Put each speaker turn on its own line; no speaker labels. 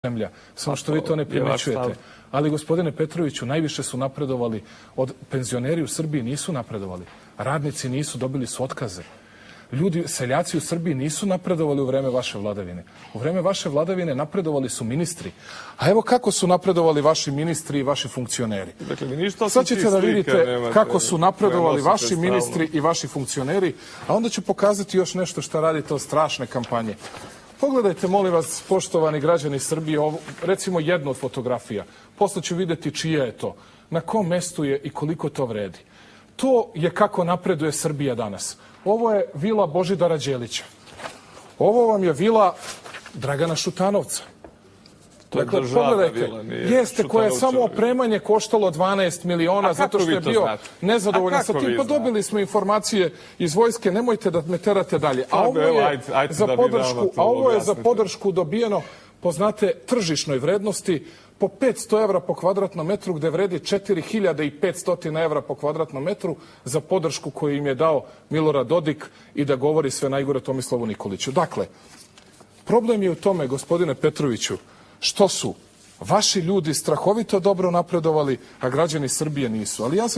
zemlja, samo što vi to ne primećujete. Ali, gospodine Petroviću, najviše su napredovali, penzioneri u Srbiji nisu napredovali, radnici nisu, dobili su otkaze. Ljudi, seljaci u Srbiji nisu napredovali u vreme vaše vladavine. U vreme vaše vladavine napredovali su ministri. A evo kako su napredovali vaši ministri i vaši funkcioneri. Sad ćete da vidite kako su napredovali vaši ministri i vaši funkcioneri, a onda ću pokazati još nešto što radite od strašne kampanje. Pogledajte, molim vas, poštovani građani Srbije, recimo jednu od fotografija. Posle ću videti čija je to, na kom mestu je i koliko to vredi. To je kako napreduje Srbija danas. Ovo je vila Božidara Đelića. Ovo vam je vila Dragana Šutanovca. Dakle, pogledajte, jeste, koja je samo opremanje koštalo 12 miliona zato što je bio nezadovoljan sa tim. Pa dobili smo informacije iz vojske, nemojte da me terate dalje. A ovo je za podršku dobijeno po, znate, tržišnoj vrednosti, po 500 evra po kvadratnom metru, gde vredi 4500 evra po kvadratnom metru za podršku koju im je dao Milorad Dodik i da govori sve najgore Tomislavu Nikoliću. Dakle, problem je u tome, gospodine Petroviću, što su vaši ljudi strahovito dobro napredovali, a građani Srbije nisu. Ali ja sam